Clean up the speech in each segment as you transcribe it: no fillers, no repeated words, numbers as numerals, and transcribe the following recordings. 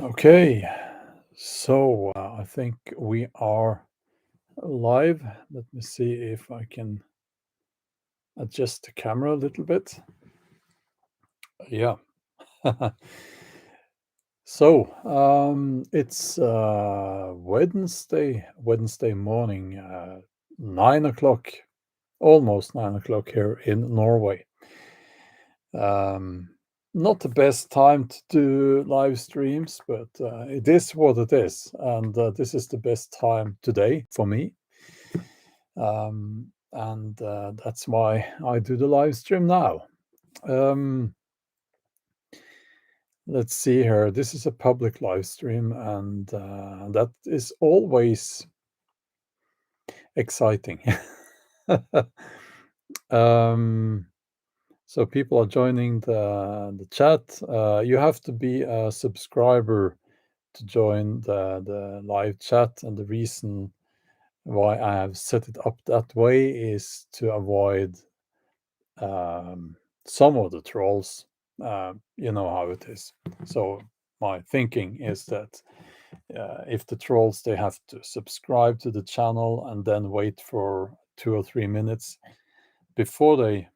Okay, so I think we are live. Let me see if I can adjust the camera a little bit. Yeah. So it's Wednesday morning, 9 o'clock, almost 9 o'clock here in Norway. Um, Not the best time to do live streams, but it is what it is, and this is the best time today for me. And that's why I do the live stream now. Um, let's see here. This is a public live stream, and that is always exciting. um, so people are joining the chat. You have to be a subscriber to join the live chat, and the reason why I have set it up that way is to avoid some of the trolls. You know how it is. So my thinking is that if the trolls, they have to subscribe to the channel and then wait for 2 or 3 minutes before they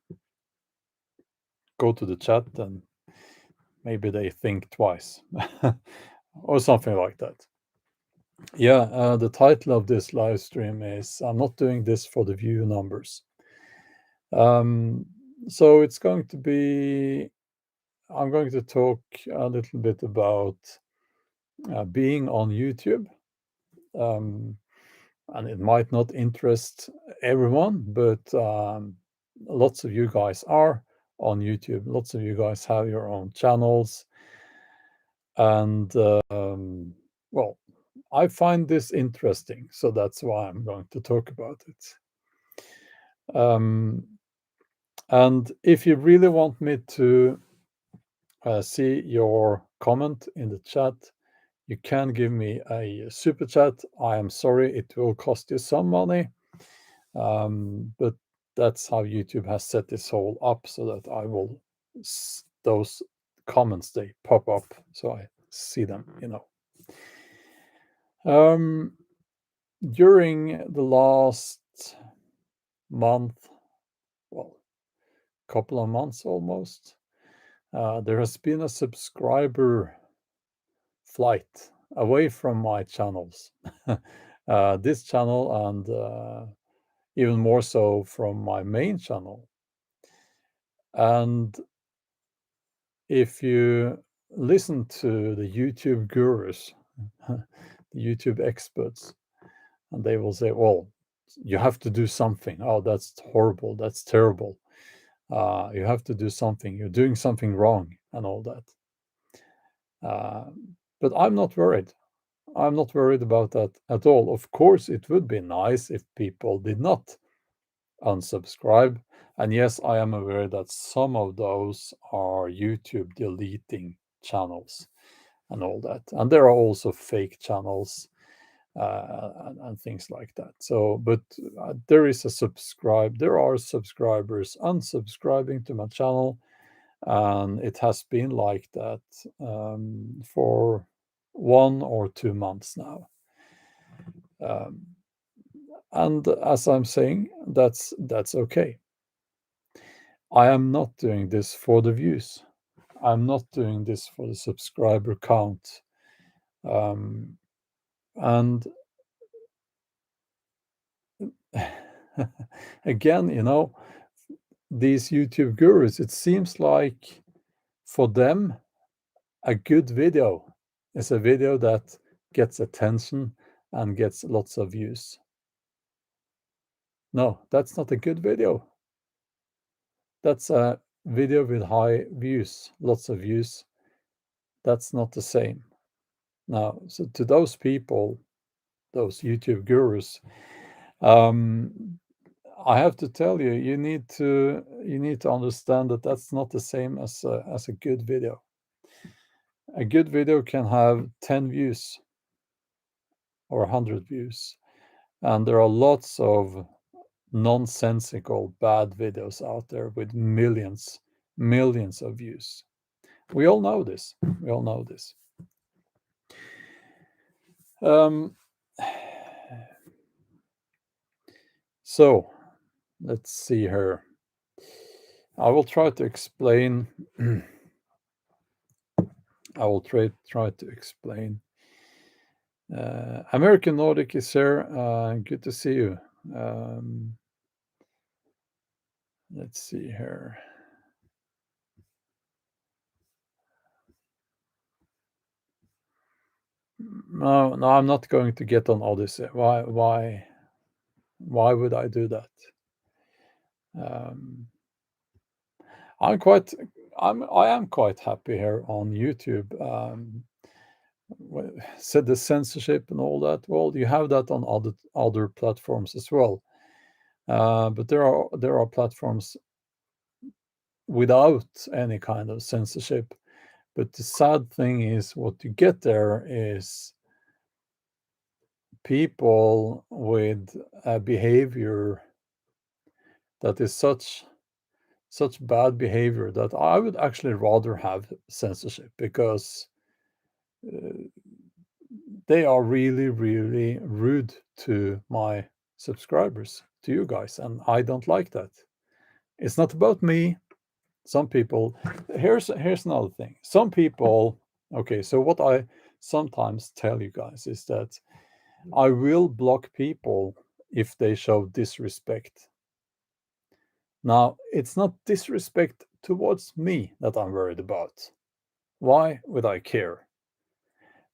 go to the chat, then maybe they think twice or something like that. Yeah, the title of this live stream is "I'm not doing this for the view numbers." So it's going to be I'm going to talk a little bit about being on YouTube. And it might not interest everyone, but lots of you guys are on YouTube. Lots of you guys have your own channels. And well, I find this interesting, so that's why I'm going to talk about it. And if you really want me to see your comment in the chat, you can give me a super chat. I am sorry, it will cost you some money, but that's how YouTube has set this whole up, so that I will those comments, they pop up, so I see them. During the last month, well, couple of months almost, there has been a subscriber flight away from my channels. This channel, and even more so from my main channel. And if you listen to the YouTube gurus, the YouTube experts, and they will say, well, you have to do something. Oh, that's horrible. That's terrible. You have to do something. You're doing something wrong, and all that. But I'm not worried. I'm not worried about that at all. Of course, it would be nice if people did not unsubscribe. And yes, I am aware that some of those are YouTube deleting channels and all that. And there are also fake channels and things like that. So, but there are subscribers unsubscribing to my channel, and it has been like that for 1 or 2 months now. And as I'm saying, that's okay. I am not doing this for the views. I'm not doing this for the subscriber count. And again, these YouTube gurus, it seems like for them, a good video is a video that gets attention and gets lots of views. No, that's not a good video. That's a video with high views, lots of views. That's not the same. Now, so to those people, those YouTube gurus, I have to tell you, you need to understand that that's not the same as a good video. A good video can have 10 views or 100 views, and there are lots of nonsensical bad videos out there with millions of views. We all know this. Um, so let's see here. I will try to explain. I will try to explain. American Nordic is here. Good to see you. Um, let's see here. No, no, I'm not going to get on Odyssey. Why would I do that? Um, I'm quite, I am quite happy here on YouTube. Said the censorship and all that. Well, you have that on other platforms as well. But there are platforms without any kind of censorship. But the sad thing is, what you get there is people with a behavior that is such bad behavior that I would actually rather have censorship, because they are really, really rude to my subscribers, to you guys, and I don't like that. It's not about me. Some people, here's another thing. Some people, okay, so what I sometimes tell you guys is that I will block people if they show disrespect. Now, it's not disrespect towards me that I'm worried about. Why would I care?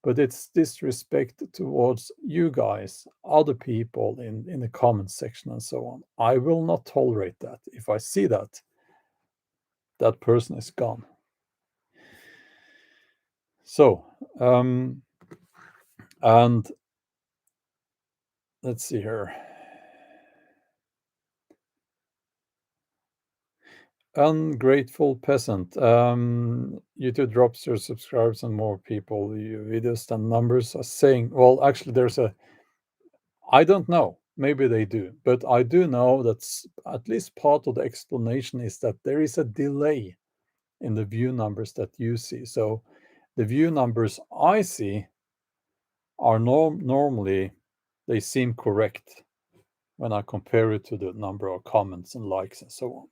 But it's disrespect towards you guys, other people in the comment section and so on. I will not tolerate that. If I see that, that person is gone. So, and let's see here. Ungrateful peasant. YouTube drops your subscribers and more people your videos than numbers are saying. Well, actually, I don't know. Maybe they do, but I do know that at least part of the explanation is that there is a delay in the view numbers that you see. So the view numbers I see are normally, they seem correct when I compare it to the number of comments and likes and so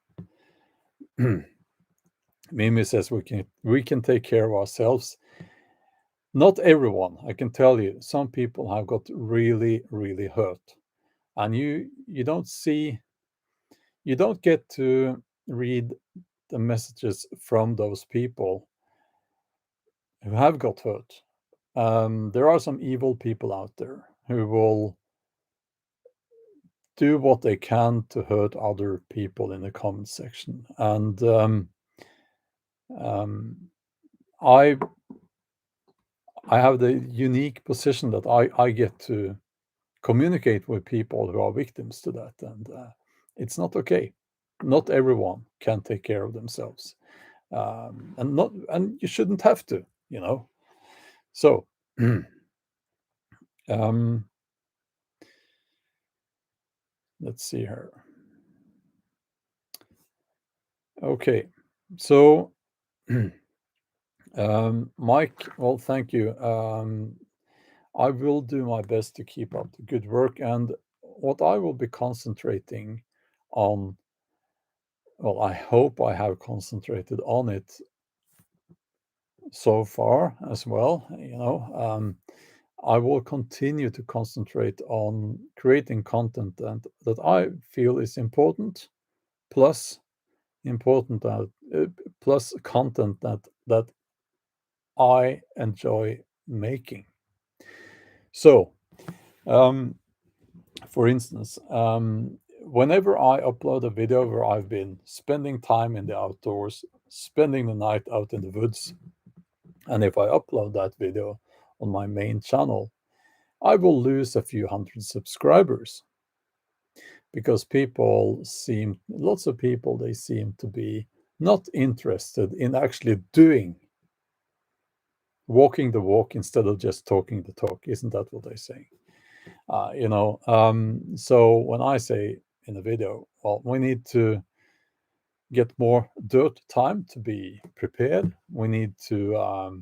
on. Mimi says we can take care of ourselves. Not everyone, I can tell you. Some people have got really, really hurt, and you don't get to read the messages from those people who have got hurt. There are some evil people out there who will do what they can to hurt other people in the comment section, and um, I I have the unique position that I get to communicate with people who are victims to that, and it's not okay. Not everyone can take care of themselves, and you shouldn't have to, you know. So, um, let's see here. Okay, so Mike, well, thank you. I will do my best to keep up the good work, and what I will be concentrating on, well, I hope I have concentrated on it so far as well. I will continue to concentrate on creating content that I feel is important, plus important plus content that I enjoy making. So, for instance, whenever I upload a video where I've been spending time in the outdoors, spending the night out in the woods, and if I upload that video on my main channel, I will lose a few hundred subscribers, because lots of people, they seem to be not interested in actually walking the walk instead of just talking the talk. Isn't that what they say? So when I say in a video, well, we need to get more dirt time to be prepared. We need to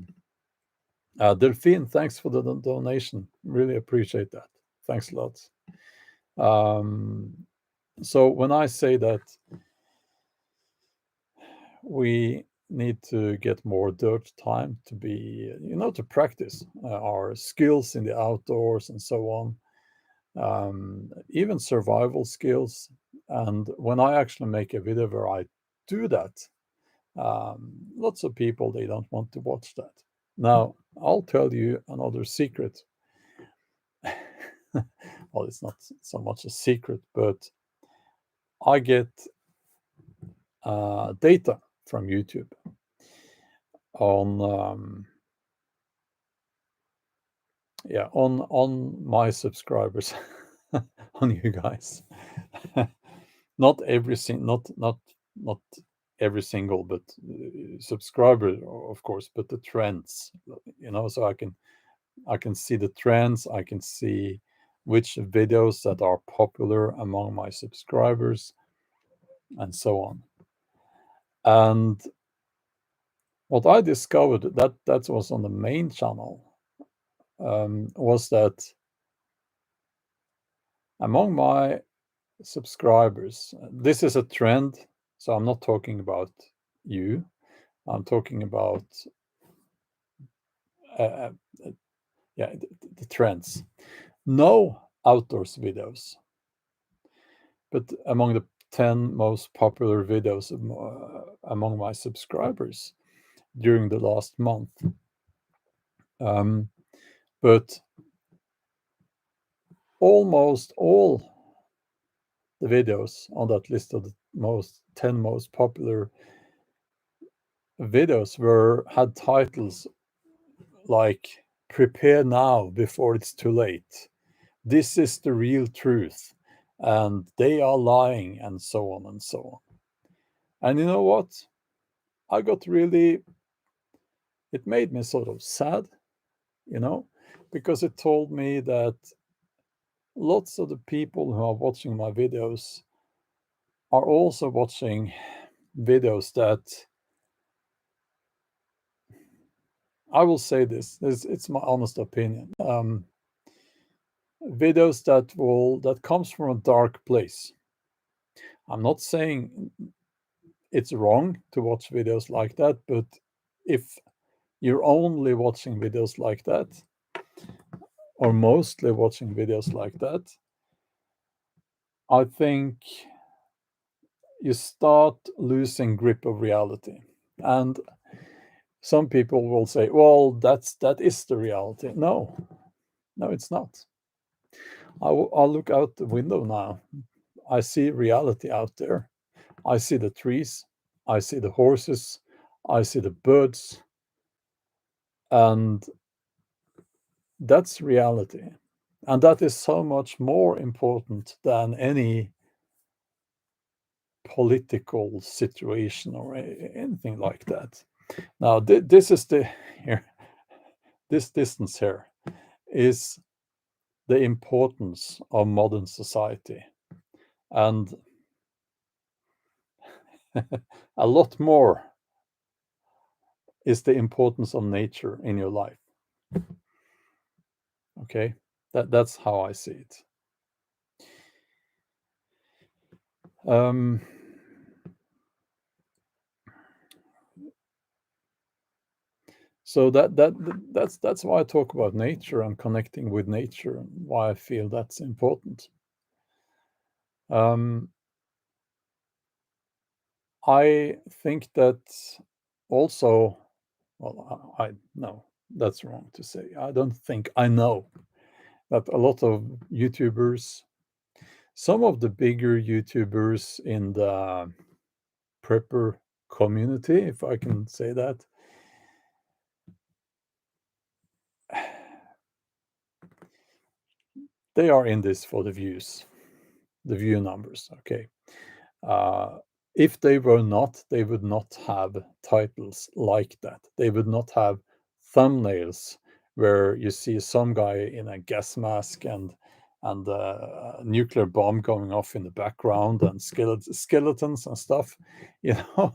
Delphine, thanks for the donation. Really appreciate that. Thanks a lot. So when I say that we need to get more dirt time to be, to practice our skills in the outdoors and so on, even survival skills. And when I actually make a video where I do that, lots of people, they don't want to watch that. Now, I'll tell you another secret. Well, it's not so much a secret, but I get data from YouTube on on my subscribers, on you guys. Not every not every single, but subscriber, of course, but the trends, so I can see the trends. I can see which videos that are popular among my subscribers, and so on. And what I discovered that was on the main channel, was that among my subscribers, this is a trend. So I'm not talking about you. I'm talking about uh, uh, the trends. No outdoors videos, but among the 10 most popular videos among my subscribers during the last month. But almost all the videos on that list of the 10 most popular videos had titles like "Prepare now before it's too late," "This is the real truth," and "They are lying," and so on and so on. And you know what? I got really, it made me sort of sad, because it told me that lots of the people who are watching my videos are also watching videos that, I will say this, it's my honest opinion, videos that comes from a dark place. I'm not saying it's wrong to watch videos like that, but if you're only watching videos like that, or mostly watching videos like that, I think you start losing grip of reality. And some people will say, well, that is the reality. No, it's not. I'll look out the window now. I see reality out there. I see the trees, I see the horses, I see the birds, and that's reality. And that is so much more important than any political situation or anything like that. Now, this is here, this distance here is the importance of modern society. And a lot more is the importance of nature in your life. Okay, that's how I see it. So that's why I talk about nature and connecting with nature, and why I feel that's important. I think that also, well, I know that's wrong to say. I don't think, I know that a lot of YouTubers, some of the bigger YouTubers in the prepper community, if I can say that, they are in this for the views, the view numbers. Okay. If they were not, they would not have titles like that. They would not have thumbnails where you see some guy in a gas mask and a nuclear bomb going off in the background and skeletons and stuff. You know,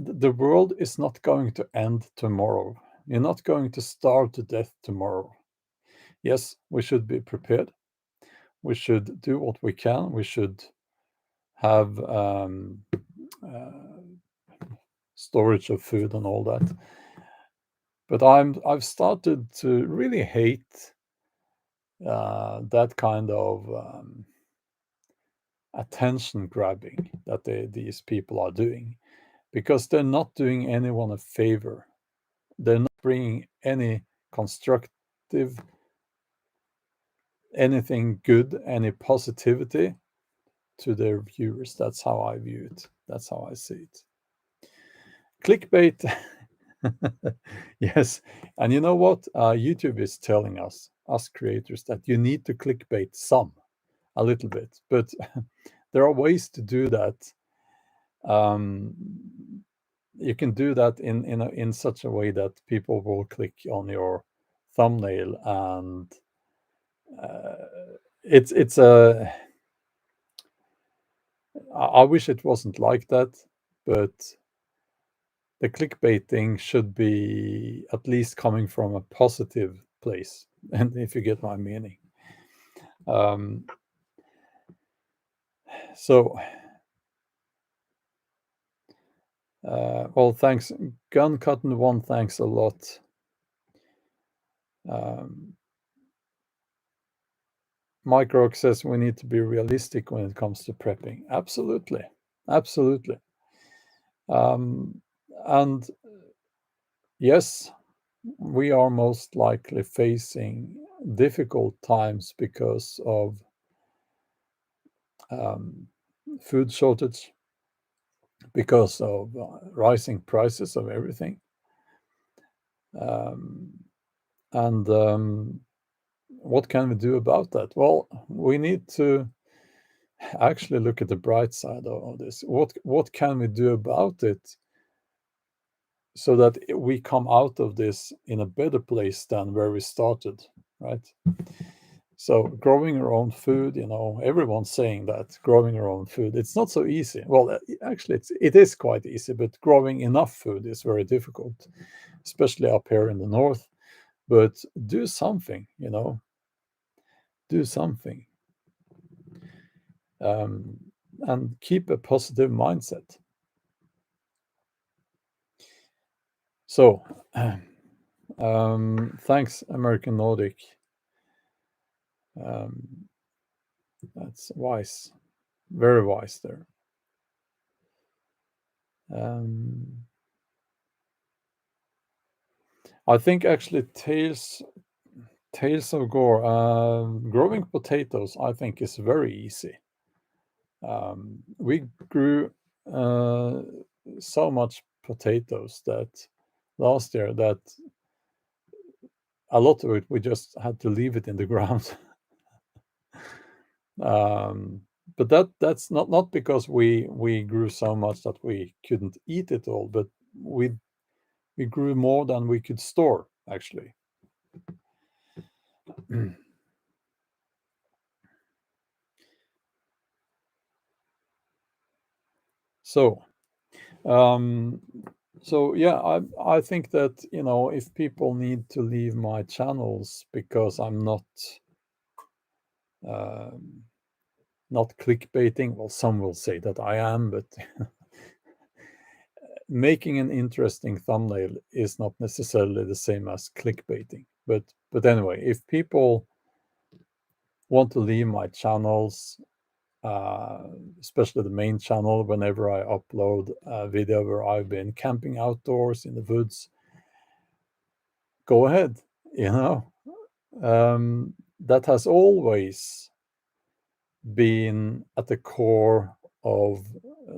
the world is not going to end tomorrow. You're not going to starve to death tomorrow. Yes, we should be prepared. We should do what we can. We should have storage of food and all that. But I've started to really hate that kind of attention grabbing that these people are doing, because they're not doing anyone a favor. They're not bringing any constructive, anything good, any positivity to their viewers. That's how I view it. That's how I see it. Clickbait. Yes. And you know what? YouTube is telling us creators, that you need to clickbait a little bit. But there are ways to do that. Um, you can do that in such a way that people will click on your thumbnail, and it's a. I wish it wasn't like that, but the clickbaiting should be at least coming from a positive place, and if you get my meaning. Um, so, well, thanks, Gun Cotton One. Thanks a lot. Mike Rock says we need to be realistic when it comes to prepping. Absolutely, absolutely. And yes, we are most likely facing difficult times because of food shortage, because of rising prices of everything. And what can we do about that? Well, we need to actually look at the bright side of this. What can we do about it so that we come out of this in a better place than where we started, right? So growing your own food, everyone's saying that growing your own food, it's not so easy. Well, actually, it is quite easy, but growing enough food is very difficult, especially up here in the north. But do something, do something, and keep a positive mindset. So, thanks, American Nordic. That's wise, very wise there. I think actually Tales of Gore, growing potatoes, I think is very easy. We grew so much potatoes that last year that a lot of it we just had to leave it in the ground. But that's not because we grew so much that we couldn't eat it all, but we grew more than we could store, actually. So, yeah, I think that if people need to leave my channels because I'm not clickbaiting, well, some will say that I am, but making an interesting thumbnail is not necessarily the same as clickbaiting. But anyway, if people want to leave my channels, especially the main channel, whenever I upload a video where I've been camping outdoors in the woods, go ahead. That has always been at the core of,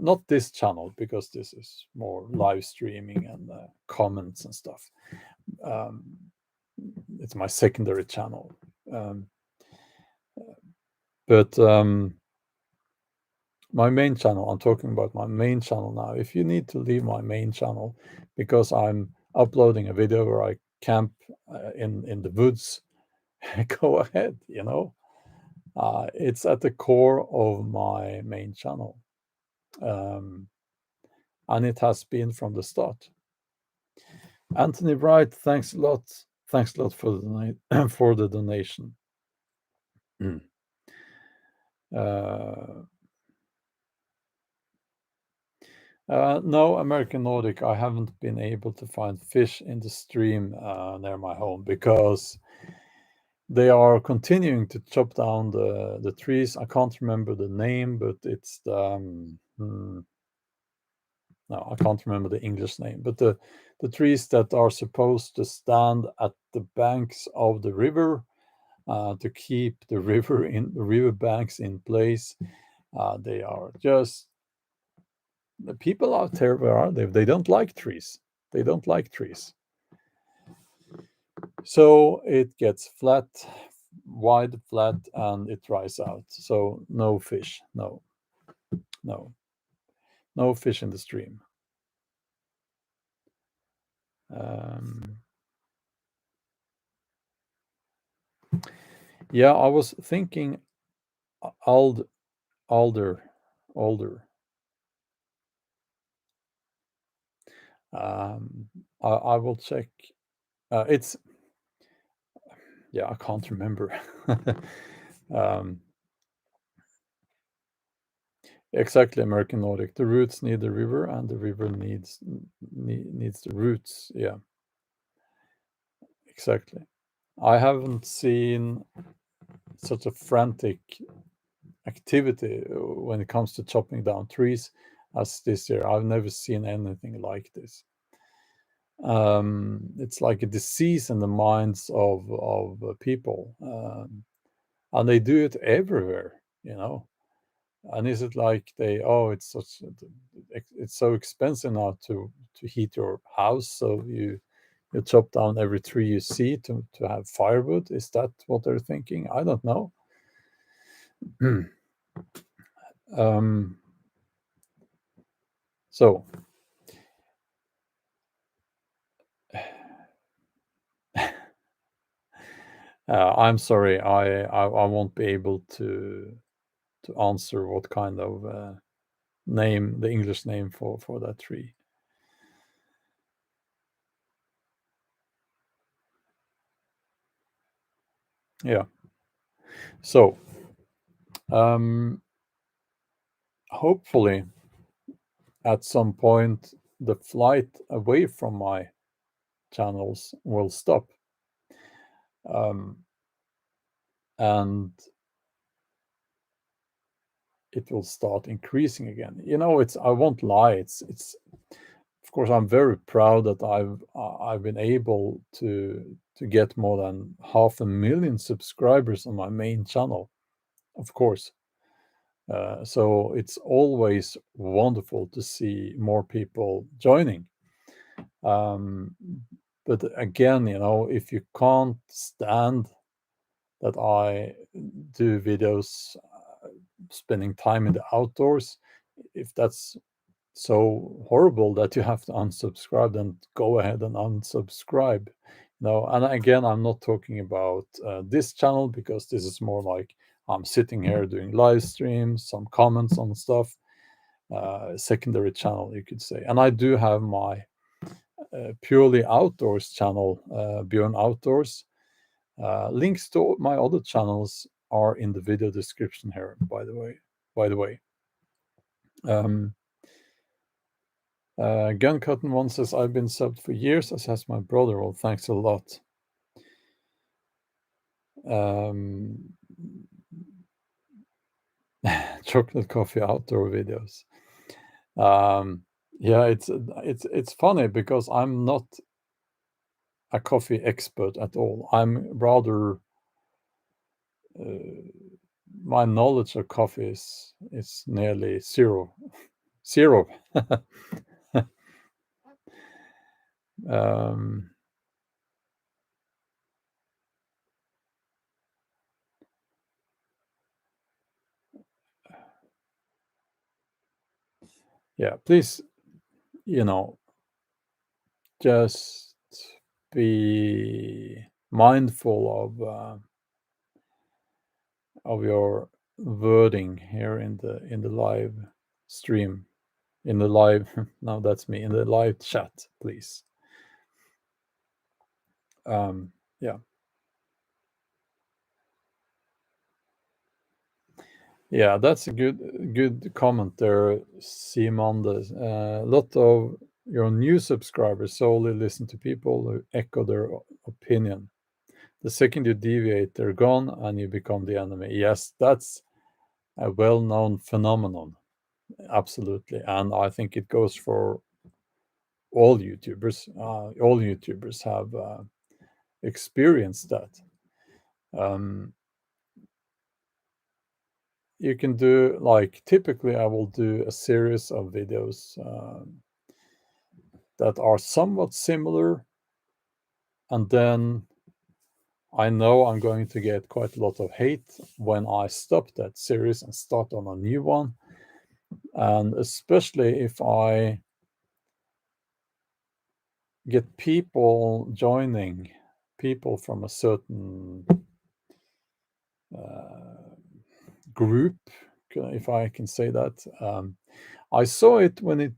not this channel, because this is more live streaming and comments and stuff. It's my secondary channel. But my main channel, I'm talking about my main channel now. If you need to leave my main channel because I'm uploading a video where I camp in the woods, go ahead. It's at the core of my main channel. and it has been from the start. Anthony Wright, thanks a lot. Thanks a lot for for the donation. Mm. Uh, no, American Nordic, I haven't been able to find fish in the stream near my home because they are continuing to chop down the trees. I can't remember the name, but it's the no, I can't remember the English name, but the trees that are supposed to stand at the banks of the river to keep the river banks in place. They are just the people out there. Where are they? They don't like trees. They don't like trees. So it gets flat, wide, flat, and it dries out. So no fish. No, no, no fish in the stream. Um, yeah, I was thinking ald, alder. Um, I will check. It's yeah, I can't remember. um, exactly, American Nordic. The roots need the river, and the river needs the roots. Yeah, exactly. I haven't seen such a frantic activity when it comes to chopping down trees as this year. I've never seen anything like this. It's like a disease in the minds of people, and they do it everywhere. You know, and is it like they it's such it's so expensive now to heat your house, so you chop down every tree you see to have firewood? Is that what they're thinking? I don't know. um, so I'm sorry, I won't be able to answer what kind of name, the English name for that tree. Yeah. So um, hopefully at some point the flight away from my channels will stop, um, and it will start increasing again. You know, it's I won't lie. It's of course I'm very proud that I've been able to get more than 500,000 subscribers on my main channel. Of course, so it's always wonderful to see more people joining. Um, but again, you know, if you can't stand that I do videos spending time in the outdoors, if that's so horrible that you have to unsubscribe, then go ahead and unsubscribe. No, and again, I'm not talking about this channel because this is more like I'm sitting here doing live streams, some comments on stuff, secondary channel, you could say. And I do have my purely outdoors channel, Bjorn Outdoors. Links to my other channels are in the video description here, by the way. By the way, um, Gun Cotton One says, I've been subbed for years, as has my brother. Well, thanks a lot. Um, chocolate coffee outdoor videos. Yeah, it's funny because I'm not a coffee expert at all. I'm rather my knowledge of coffee is nearly zero. Zero. um, yeah, please, you know, just be mindful of your wording here in the live stream. in the live. No, that's me in the live chat, please. Yeah. Yeah, that's a good comment there, Simon. A lot of your new subscribers solely listen to people who echo their opinion. The second you deviate, they're gone and you become the enemy. Yes, that's a well-known phenomenon. Absolutely. And I think it goes for all YouTubers. All YouTubers have experienced that. Um, you can do, like, typically I will do a series of videos that are somewhat similar, and then I know I'm going to get quite a lot of hate when I stop that series and start on a new one. And especially if I get people joining, people from a certain uh, group, if I can say that. I saw it when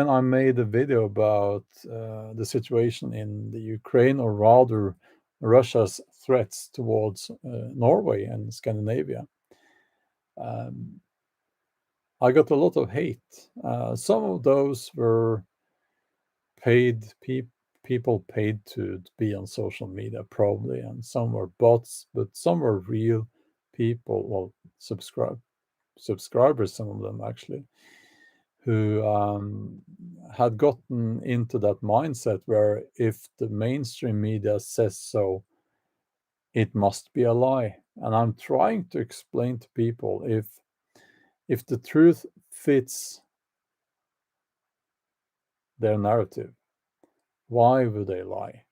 I made a video about the situation in the Ukraine, or rather Russia's threats towards Norway and Scandinavia. Um, I got a lot of hate. Some of those were paid people paid to be on social media, probably, and some were bots, but some were real people. Well, subscribers, some of them actually, who had gotten into that mindset where if the mainstream media says so, it must be a lie. And I'm trying to explain to people, if the truth fits their narrative, why would they lie?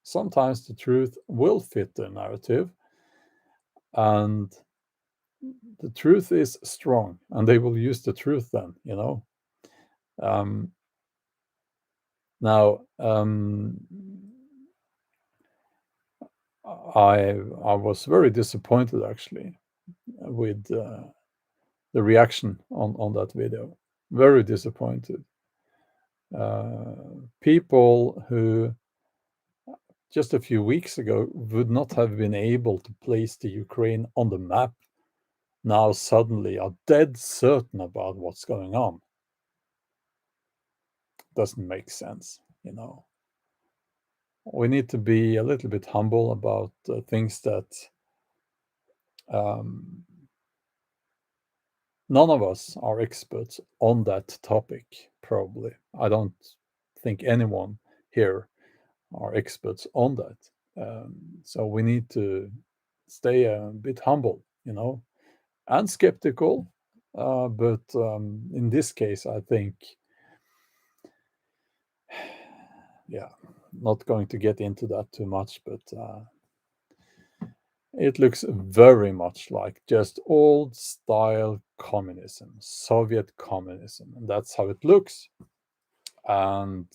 Sometimes the truth will fit the narrative, and the truth is strong, and they will use the truth then. Um, now, I was very disappointed actually with the reaction on that video. Very disappointed. People who just a few weeks ago would not have been able to place the Ukraine on the map now suddenly are dead certain about what's going on. Doesn't make sense. We need to be a little bit humble about things that um, none of us are experts on that topic, probably. I don't think anyone here are experts on that. So we need to stay a bit humble, and skeptical. But in this case, I think, yeah, not going to get into that too much, but it looks very much like just old style communism, Soviet communism, and that's how it looks. And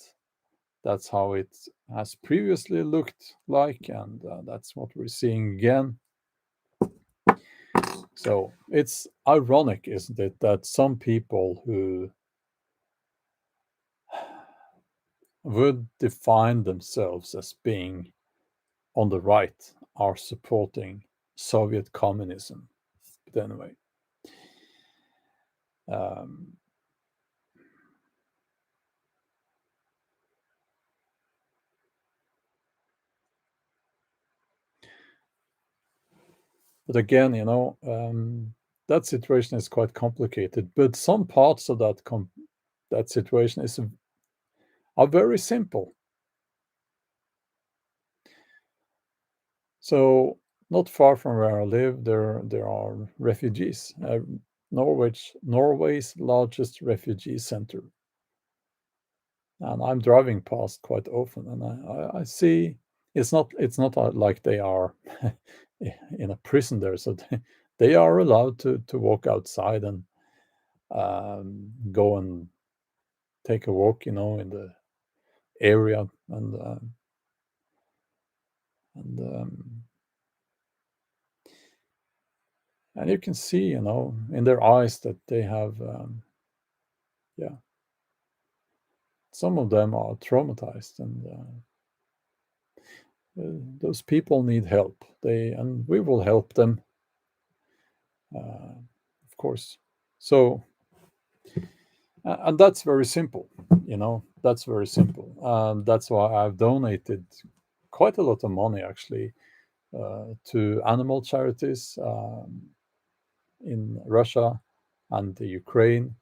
that's how it has previously looked like, and that's what we're seeing again. So it's ironic, isn't it, that some people who would define themselves as being on the right are supporting Soviet communism. But anyway, um, but again, that situation is quite complicated. But some parts of that situation are very simple. So not far from where I live, there are refugees. Norway's largest refugee center, and I'm driving past quite often, and I see it's not like they are in a prison there, so they are allowed to walk outside and go and take a walk, in the area, and and you can see, in their eyes that they have Yeah, some of them are traumatized, and those people need help. And we will help them, of course. So, and that's very simple. That's very simple. That's why I've donated quite a lot of money, actually, to animal charities in Russia and the Ukraine.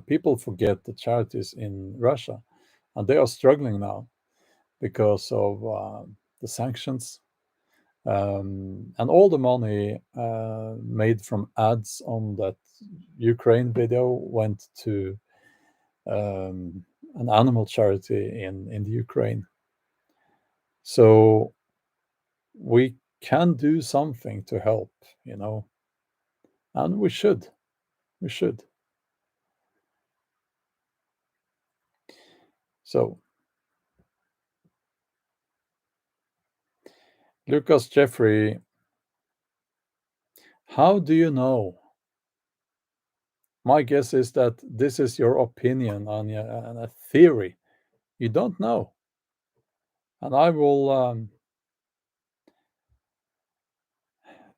People forget the charities in Russia, and they are struggling now because of the sanctions. And all the money made from ads on that Ukraine video went to an animal charity in the Ukraine. So we can do something to help, you know, and we should. We should. So, Lucas Jeffrey, how do you know? My guess is that this is your opinion on a theory. You don't know. And I will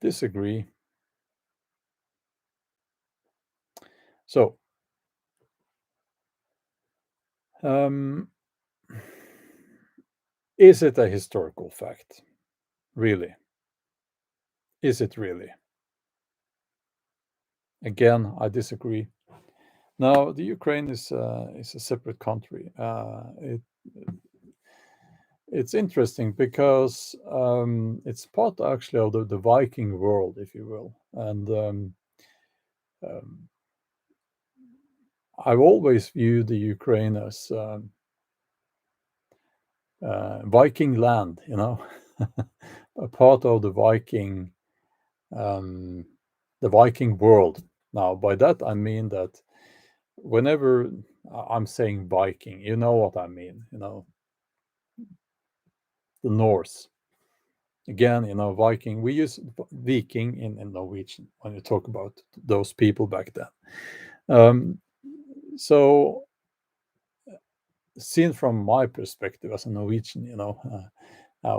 disagree. So, um, is it a historical fact? Really? Is it really? Again, I disagree. Now, the Ukraine is a separate country. It's interesting because it's part actually of the Viking world, if you will, and um, I've always viewed the Ukraine as Viking land, a part of um, the Viking world. Now, by that I mean that whenever I'm saying Viking, you know what I mean, the Norse. Again, Viking, we use Viking in Norwegian when you talk about those people back then. Um, so, seen from my perspective as a Norwegian,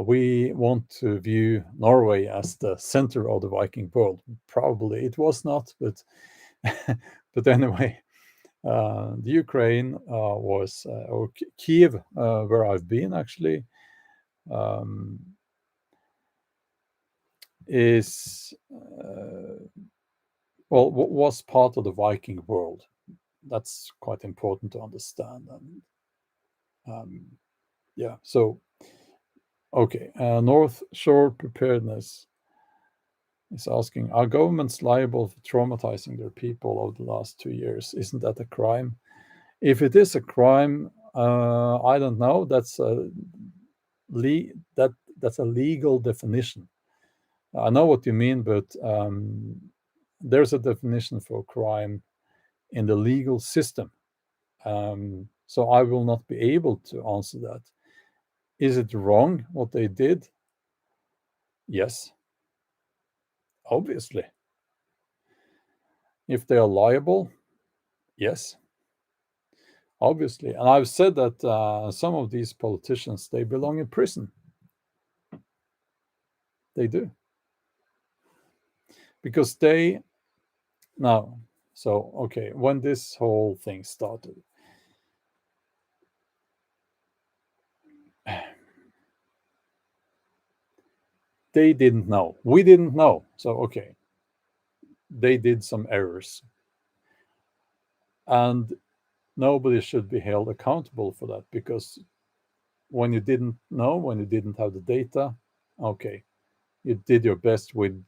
we want to view Norway as the center of the Viking world. Probably it was not, but but anyway, the Ukraine was or Kiev, where I've been actually, um, is was part of the Viking world. That's quite important to understand. And yeah, so okay, North Shore Preparedness is asking, are governments liable for traumatizing their people over the last 2 years? Isn't that a crime? If it is a crime, I don't know. That that's a legal definition. I know what you mean, but there's a definition for crime in the legal system. So I will not be able to answer that. Is it wrong what they did? Yes, obviously. If they are liable, yes, obviously. And I've said that some of these politicians, they belong in prison. They do. Because they now, so okay, when this whole thing started, they didn't know. We didn't know. So okay, they did some errors. And nobody should be held accountable for that, because when you didn't know, when you didn't have the data, okay, you did your best with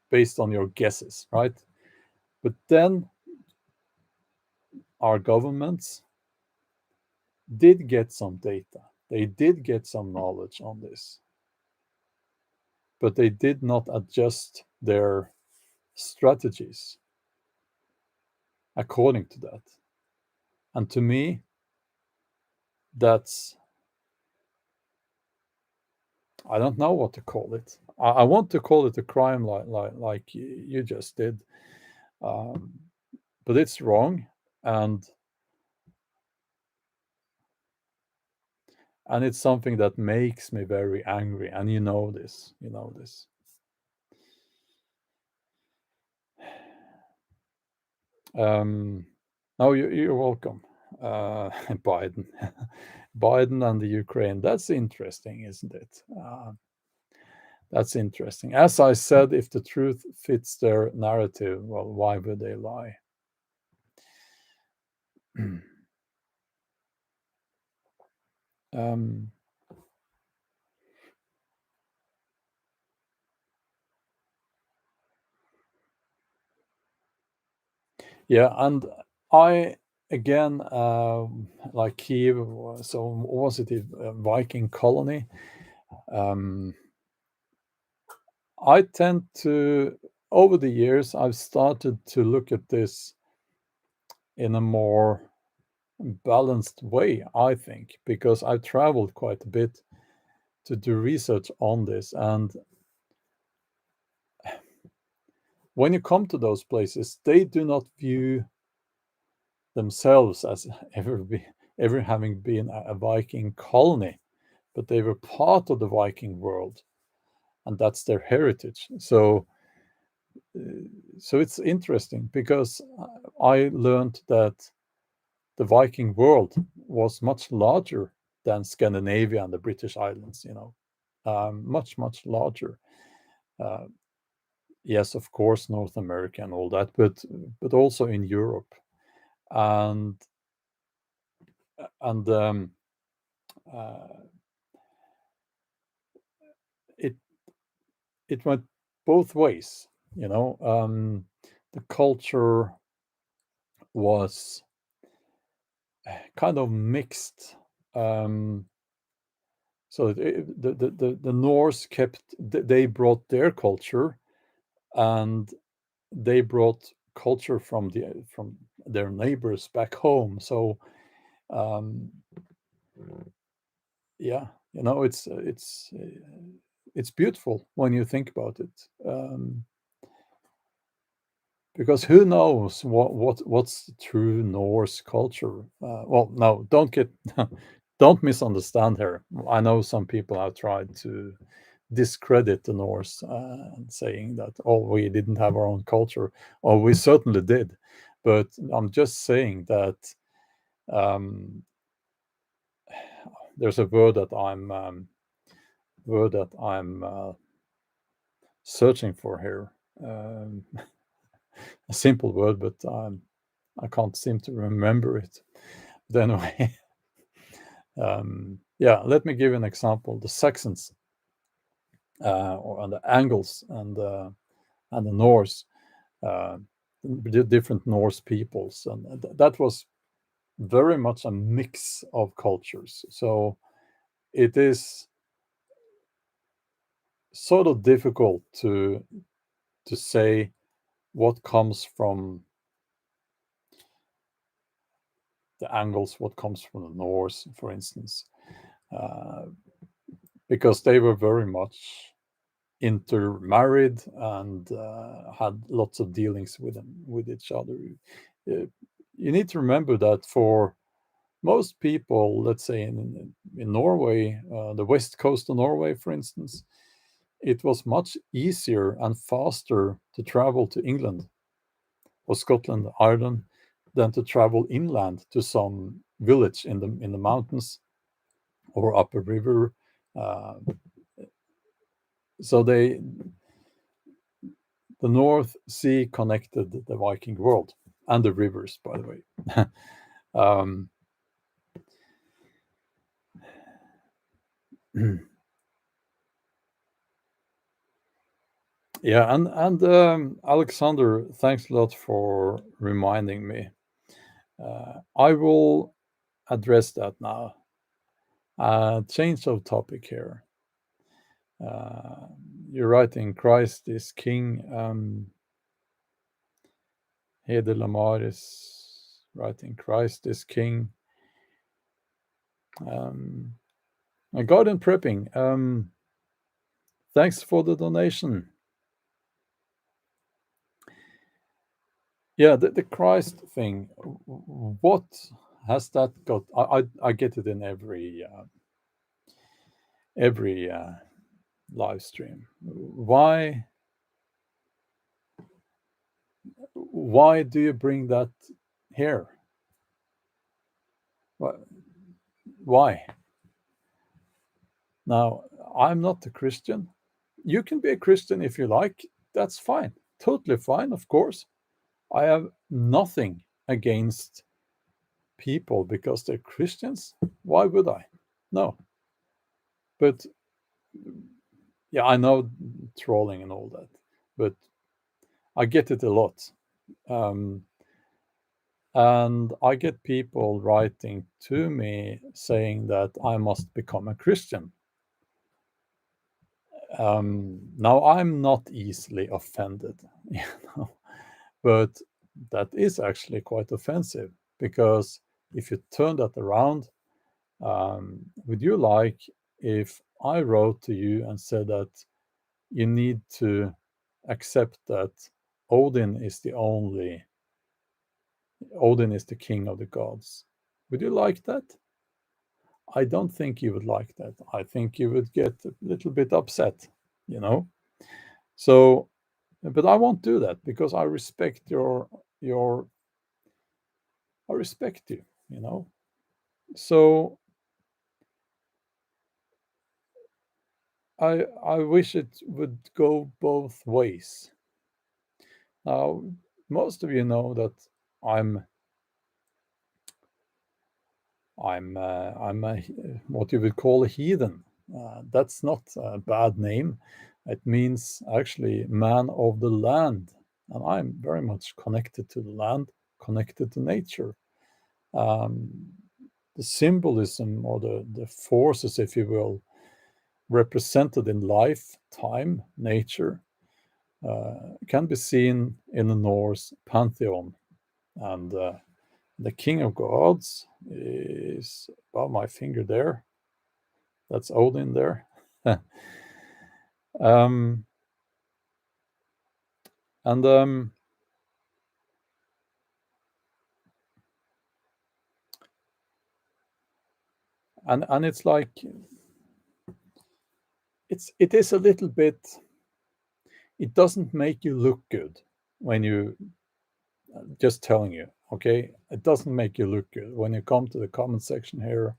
based on your guesses, right? But then our governments did get some data. They did get some knowledge on this, but they did not adjust their strategies according to that. And to me, that's, I don't know what to call it. I want to call it a crime, like you just did. Um, but it's wrong, and it's something that makes me very angry, and you know this. Um, no, you're welcome. Biden, Biden and the Ukraine. That's interesting, isn't it? That's interesting. As I said, if the truth fits their narrative, well, why would they lie? um, yeah, and I again, like Kiev, so was it a Viking colony? Um, I tend to, over the years, I've started to look at this in a more balanced way, I think, because I've traveled quite a bit to do research on this. And when you come to those places, they do not view themselves as ever having been a Viking colony, but they were part of the Viking world, and that's their heritage. So it's interesting because I learned that the Viking world was much larger than Scandinavia and the British Islands. Much larger. Uh, yes, of course, North America and all that, but also in Europe, and and uh, it it went both ways. The culture was kind of mixed. Um, so the Norse they brought their culture, and they brought culture from their neighbors back home. So um, yeah, it's beautiful when you think about it. Because who knows what's the true Norse culture? Well, no, don't misunderstand here. I know some people have tried to discredit the Norse, and saying that, oh, we didn't have our own culture. Oh, we certainly did, but I'm just saying that um, there's a word that I'm searching for here. A simple word, but I can't seem to remember it. But anyway, yeah, let me give you an example. The Saxons, or and the Angles, and the Norse, uh, the different Norse peoples, and that was very much a mix of cultures. So it is sort of difficult to say what comes from the Angles, what comes from the Norse, for instance, uh, because they were very much intermarried and had lots of dealings with each other. Uh, you need to remember that for most people, let's say in Norway, the west coast of Norway, for instance, it was much easier and faster to travel to England or Scotland, Ireland, than to travel inland to some village in the mountains or up a river. Uh, so the North Sea connected the Viking world and the rivers, by the way. um, yeah, and Alexander, thanks a lot for reminding me. I will address that now. Change of topic here. Uh, you're writing Christ is King. Hede Lamar is writing Christ is King. Um, Garden prepping. Thanks for the donation. Yeah, the Christ thing. What has that got? I get it in every live stream. Why do you bring that here? Why? Now, I'm not a Christian. You can be a Christian if you like. That's fine. Totally fine, of course. I have nothing against people because they're Christians. Why would I? No. But yeah, I know trolling and all that, but I get it a lot. Um, and I get people writing to me saying that I must become a Christian. Now, I'm not easily offended, you know, but that is actually quite offensive because if you turn that around, would you like if I wrote to you and said that you need to accept that Odin is Odin is the king of the gods? Would you like that? I don't think you would like that. I think you would get a little bit upset, you know? So, but I won't do that because I respect your I respect you, you know? So I wish it would go both ways. Now, most of you know that I'm I'm a, what you would call a heathen. That's not a bad name. It means actually man of the land, and I'm very much connected to the land, connected to nature. Um, the symbolism or the forces, if you will, represented in life, time, nature, can be seen in the Norse pantheon, and the king of gods is above my finger there. That's Odin there. um, and and it's like it is a little bit. It doesn't make you look good when you just telling you. Okay, it doesn't make you look good when you come to the comment section here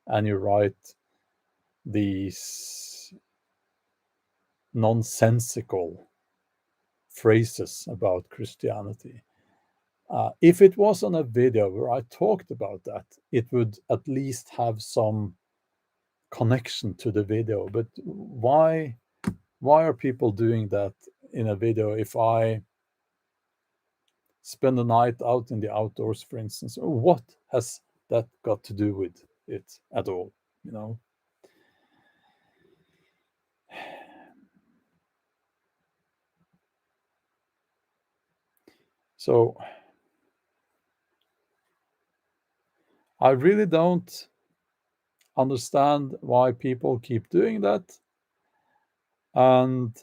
and you write these nonsensical phrases about Christianity. If it was on a video where I talked about that, it would at least have some connection to the video. But why are people doing that in a video if I spend the night out in the outdoors, for instance? What has that got to do with it at all? You know? So I really don't understand why people keep doing that. And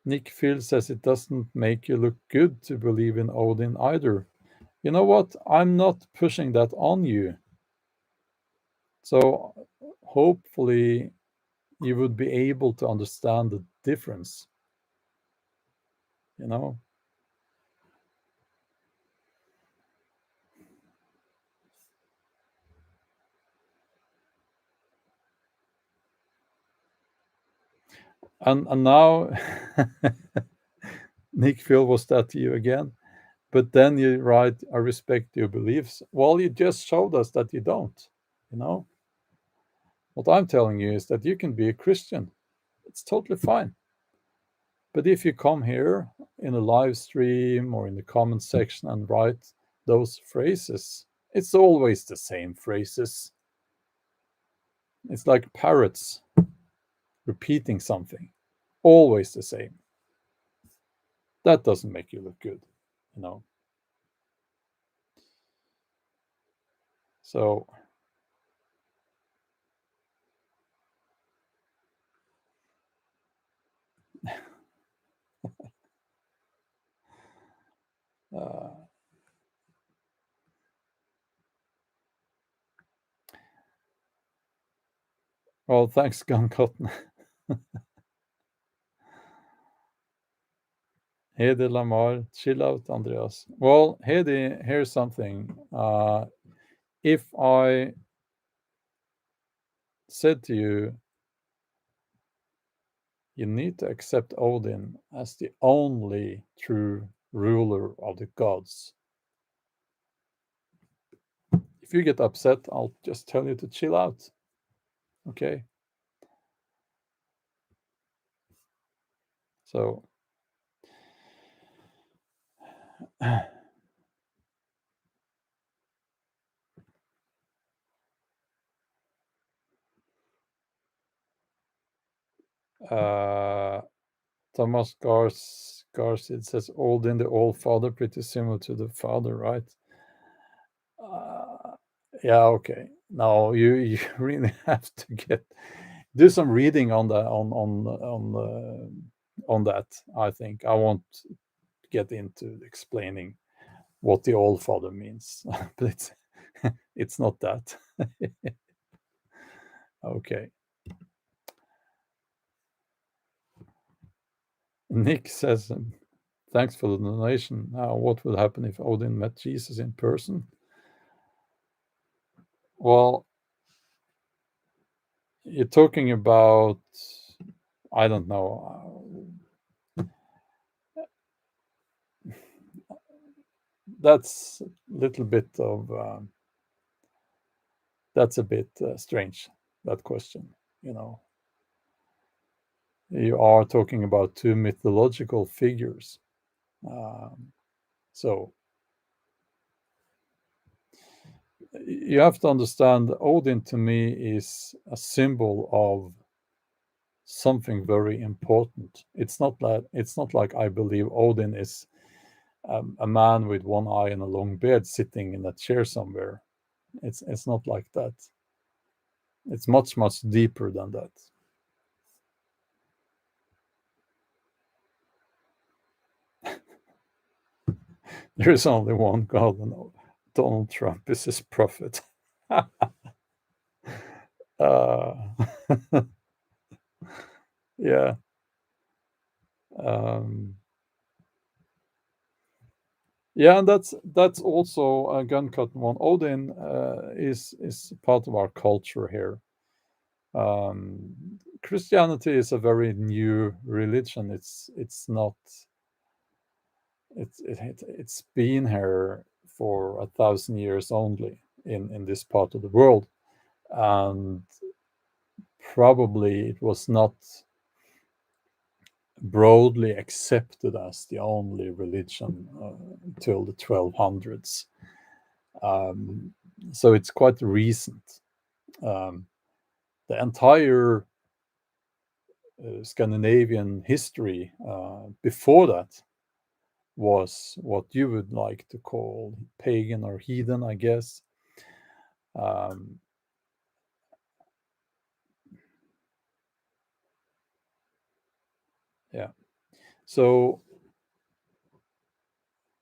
Nick Phil says it doesn't make you look good to believe in Odin either. You know what? I'm not pushing that on you. So hopefully you would be able to understand the difference, you know? And now Nick Phil, was that you again? But then you write, I respect your beliefs. Well, you just showed us that you don't, you know? What I'm telling you is that you can be a Christian. It's totally fine. But if you come here in a live stream or in the comment section and write those phrases, it's always the same phrases. It's like parrots repeating something, always the same. That doesn't make you look good, you know. So Well, thanks, Gun Cotton. Hedy Lamar, chill out, Andreas. Well, Hedy, here's something. If I said to you, you need to accept Odin as the only true ruler of the gods. If you get upset, I'll just tell you to chill out. Okay? So, uh, Thomas Garcid says Odin, the All Father, pretty similar to the Father, right? Uh, yeah, okay. No, you really have to do some reading on the on that. I think I won't get into explaining what the All Father means, but it's not that. Okay. Nick says, thanks for the donation. Now, what would happen if Odin met Jesus in person? Well, you're talking about, I don't know. That's a little bit of, that's a bit strange, that question. You know, you are talking about two mythological figures. Um, so you have to understand Odin to me is a symbol of something very important. It's not like I believe Odin is a man with one eye and a long beard sitting in a chair somewhere. It's not like that. It's much deeper than that. There is only one God, and Donald Trump is his prophet. uh, yeah. Um, yeah, and that's also a gun cut one. Odin is part of our culture here. Christianity is a very new religion. It's not. It's been here for 1,000 years only in this part of the world, and probably it was not broadly accepted as the only religion until the 1200s. Um, so it's quite recent. Um, the entire Scandinavian history before that was what you would like to call pagan or heathen, I guess. Um, yeah. So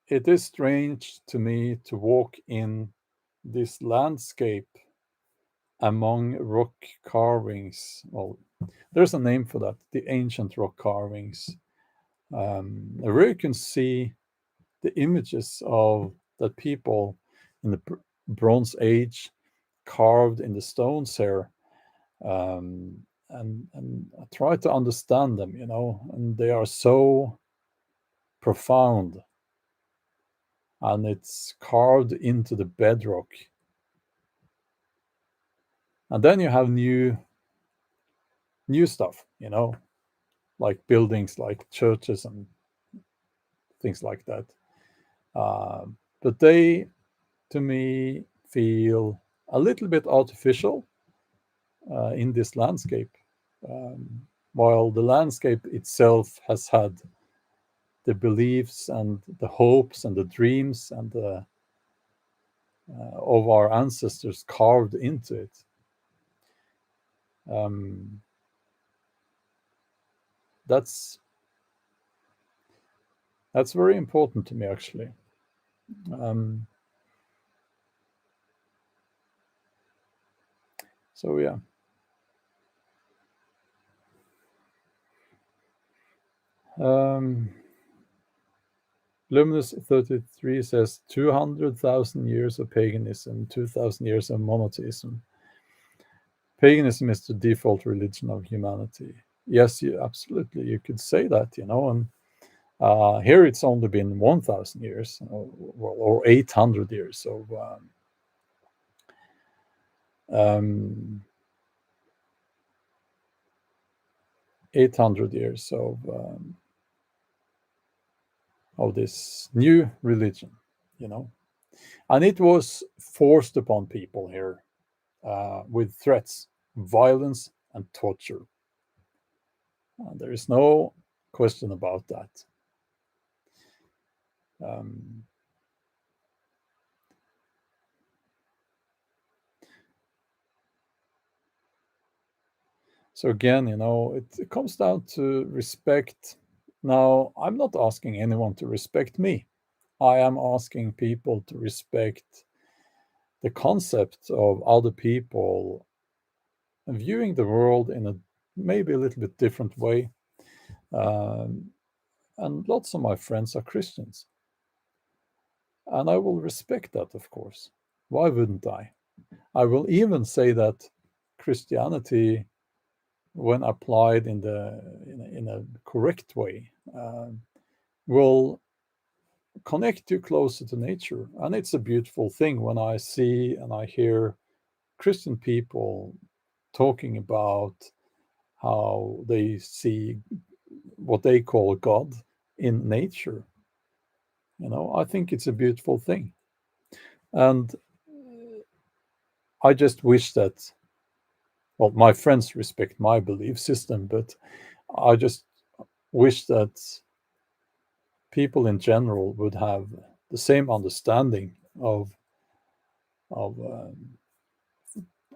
it is strange to me to walk in this landscape among rock carvings. Well, there's a name for that, the ancient rock carvings, where you can see the images of the people in the Bronze Age carved in the stones here. And I try to understand them, and they are so profound, and it's carved into the bedrock. And then you have new stuff, like buildings, like churches and things like that. But they, to me, feel a little bit artificial in this landscape, um, while the landscape itself has had the beliefs and the hopes and the dreams and of our ancestors carved into it. Um, that's that's very important to me, actually. Um, so yeah. Um, Luminous 33 says 200,000 years of paganism, 2,000 years of monotheism. Paganism is the default religion of humanity. Yes, absolutely, you could say that, and here it's only been 1,000 years, or 800 years of 800 years of this new religion, and it was forced upon people here with threats, violence, and torture. There is no question about that. So again, it comes down to respect. Now, I'm not asking anyone to respect me. I am asking people to respect the concept of other people viewing the world in a maybe a little bit different way. And lots of my friends are Christians. And I will respect that, of course. Why wouldn't I? I will even say that Christianity, when applied in a correct way, will connect you closer to nature. And it's a beautiful thing when I see and I hear Christian people talking about how they see what they call God in nature. I think it's a beautiful thing. And I just wish that, well, my friends respect my belief system, but I just wish that people in general would have the same understanding of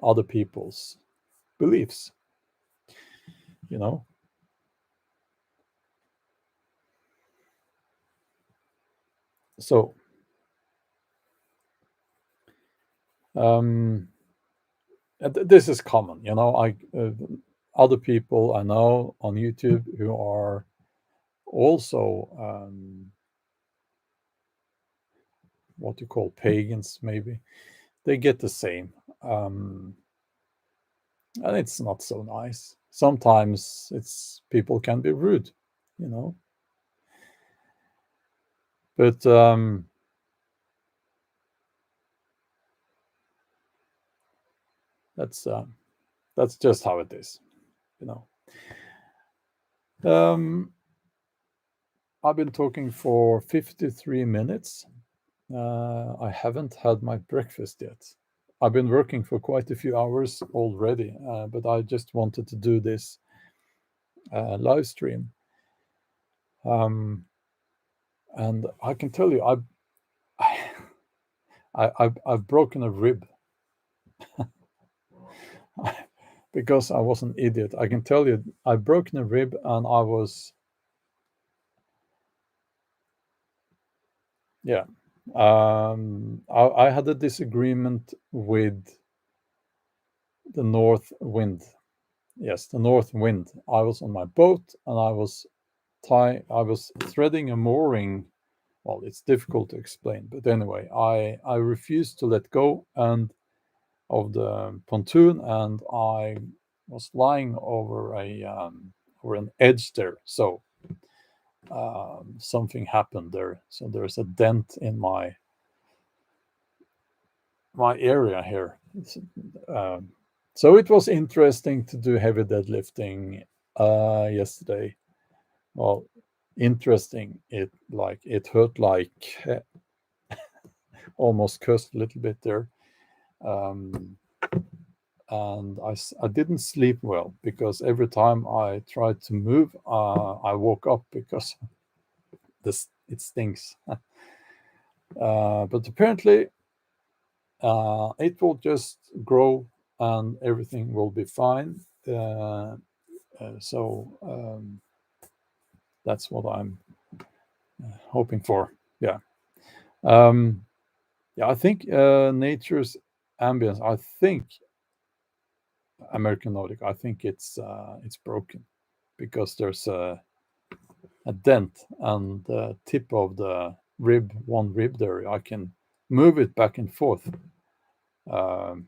other people's beliefs. You know. So this is common. Other people I know on YouTube who are also what you call pagans, maybe they get the same. And it's not so nice. Sometimes it's people can be rude, you know. But that's just how it is, you know. I've been talking for 53 minutes. I haven't had my breakfast yet. I've been working for quite a few hours already, but I just wanted to do this live stream. And I can tell you, I've broken a rib because I was an idiot. I can tell you, I've broken a rib, and I was, yeah. I had a disagreement with the north wind. Yes, the north wind. I was on my boat, and I was threading a mooring. Well, it's difficult to explain, but anyway, I refused to let go and of the pontoon, and I was lying over an edge there. So something happened there. So there's a dent in my area here. So it was interesting to do heavy deadlifting yesterday. Well, interesting. It hurt like almost cursed a little bit there. And I didn't sleep well because every time I tried to move, I woke up because it stinks. But apparently, it will just grow and everything will be fine. So that's what I'm hoping for. Yeah. Yeah, I think nature's ambience. I think American Nordic. I think it's broken because there's a dent, and the tip of the rib, one rib there, I can move it back and forth. Um,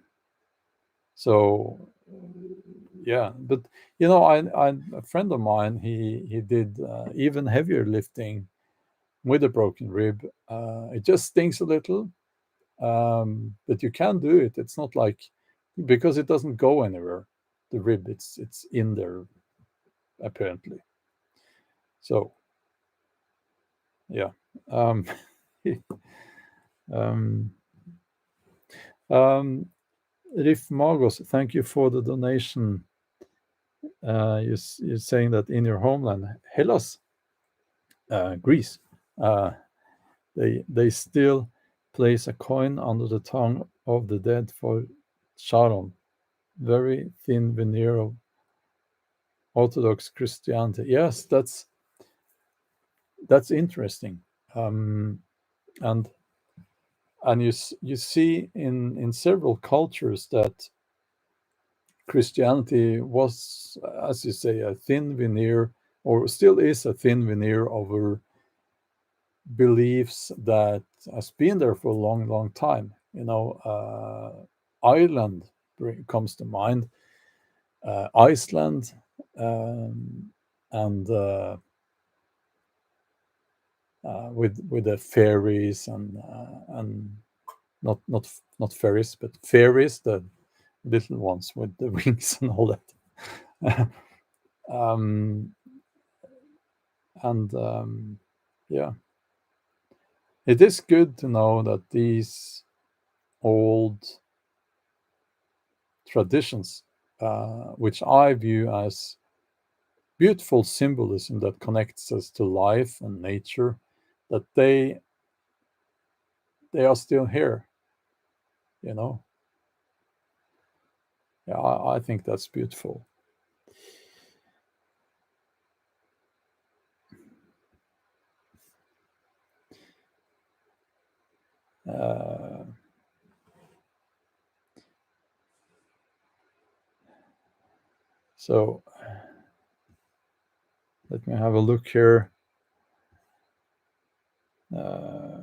so yeah, but I a friend of mine, he did even heavier lifting with a broken rib. It just stings a little, but you can do it. It's not like, because it doesn't go anywhere. The rib, it's in there apparently. So yeah. Um, um, um, Rif Magos, thank you for the donation. You're saying that in your homeland, Hellas, Greece, uh, they still place a coin under the tongue of the dead for Sharon, very thin veneer of Orthodox Christianity. Yes, that's interesting. Um, and you see in several cultures that Christianity was, as you say, a thin veneer, or still is a thin veneer over beliefs that has been there for a long, long time. Ireland comes to mind, Iceland, um, and with the fairies and not fairies, but fairies, the little ones with the wings and all that. um, and yeah, it is good to know that these old traditions, which I view as beautiful symbolism that connects us to life and nature, that they are still here. You know, yeah, I think that's beautiful. Uh, so let me have a look here. Uh,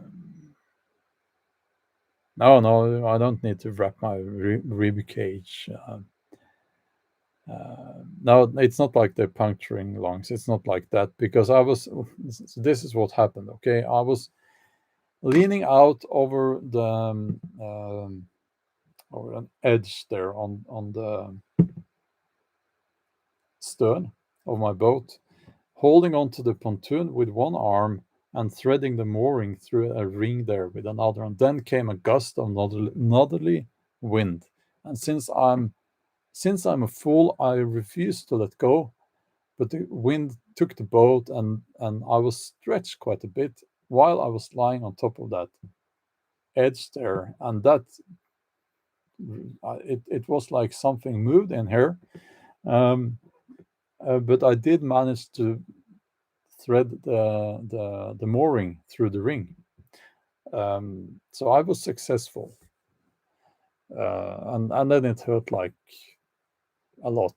no, I don't need to wrap my rib cage. No, it's not like they're puncturing lungs. It's not like that, because I was. This is what happened. Okay, I was leaning out over an edge there on the stern of my boat, holding onto the pontoon with one arm and threading the mooring through a ring there with another. And then came a gust of northerly wind. And since I'm a fool, I refused to let go. But the wind took the boat, and I was stretched quite a bit while I was lying on top of that edge there. And it was like something moved in here. Um, but I did manage to thread the mooring through the ring. So I was successful, and then it hurt like a lot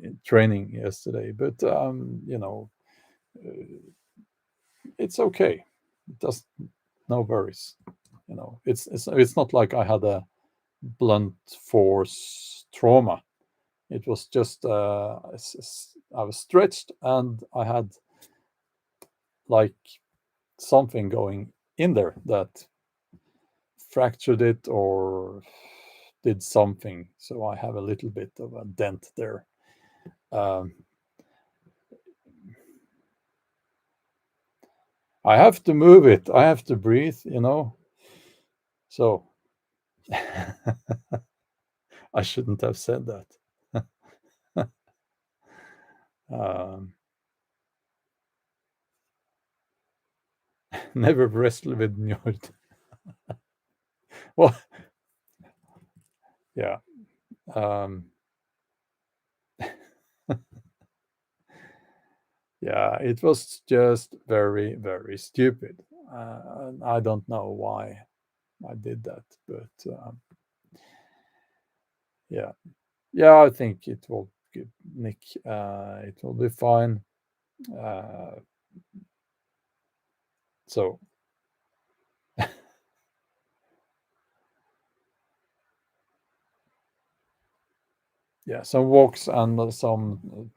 in training yesterday. But it's okay. It does, no worries. It's not like I had a blunt force trauma. It was just I was stretched, and I had like something going in there that fractured it or did something. So I have a little bit of a dent there. Um, I have to move it. I have to breathe. So I shouldn't have said that. um, Never wrestle with Njord. Well, yeah. Um, yeah, it was just very, very stupid. I don't know why I did that, but yeah, yeah, I think it will Nick. It will be fine. Uh, so yeah, some walks and some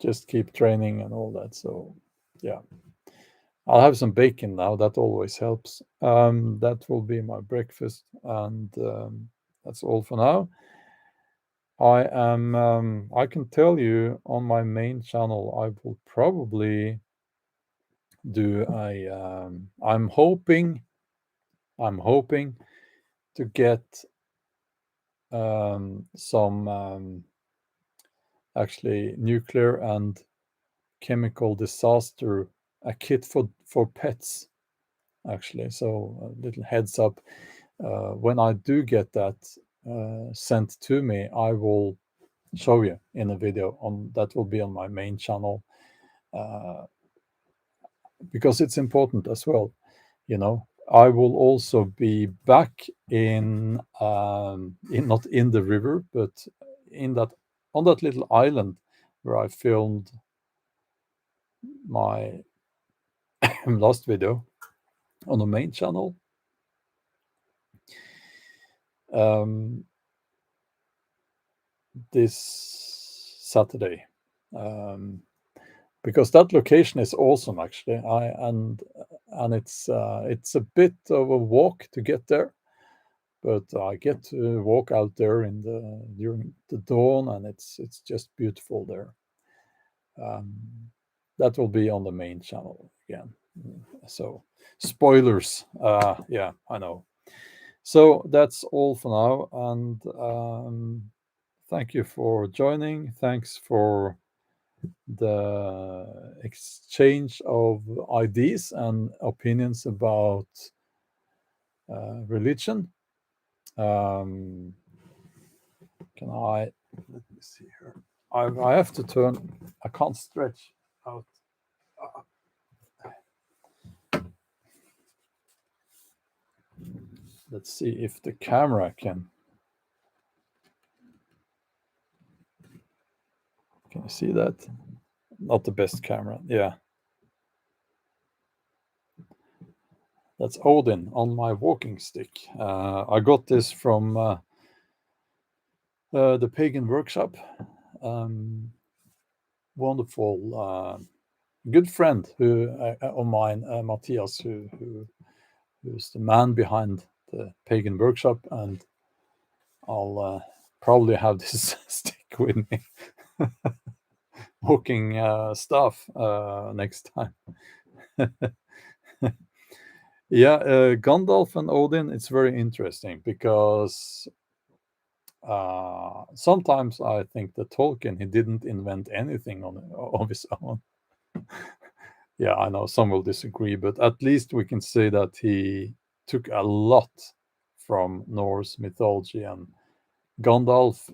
just keep training and all that. So yeah, I'll have some bacon now. That always helps. That will be my breakfast, and that's all for now. I can tell you on my main channel, I will probably do a. I'm hoping to get some actually nuclear and chemical disaster a kit for pets actually. So a little heads up. When I do get that sent to me, I will show you in a video on that will be on my main channel uh, because it's important as well. I will also be back in not in the river, but in that on that little island where I filmed my last video on the main channel um, this Saturday. Um, because that location is awesome actually. And it's a bit of a walk to get there, but I get to walk out there in the during the dawn, and it's just beautiful there. Um, that will be on the main channel again. So spoilers, yeah, I know. So that's all for now, and thank you for joining. Thanks for the exchange of ideas and opinions about religion. Um, can I let me see here? I have to turn. I can't stretch out. Let's see if the camera can. Can you see that? Not the best camera. Yeah, that's Odin on my walking stick. I got this from the Pagan Workshop. Um, wonderful, good friend of mine, Matthias, who's the man behind the Pagan Workshop, and I'll probably have this stick with me, walking stuff next time. Yeah, Gandalf and Odin. It's very interesting because sometimes I think that Tolkien he didn't invent anything of his own. Yeah, I know some will disagree, but at least we can say that he took a lot from Norse mythology, and Gandalf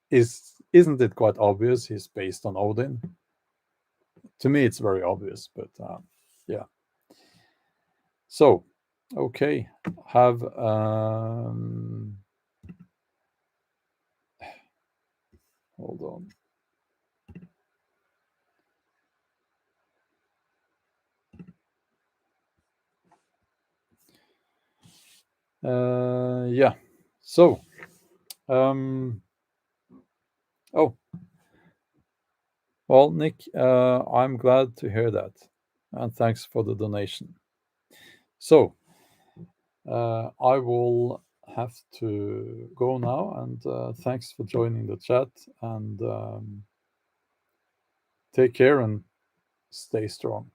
isn't it quite obvious he's based on Odin? To me, it's very obvious, but yeah. So, okay, have hold on. Yeah. So, oh, well, Nick, I'm glad to hear that, and thanks for the donation. So, I will have to go now, and thanks for joining the chat, and take care and stay strong.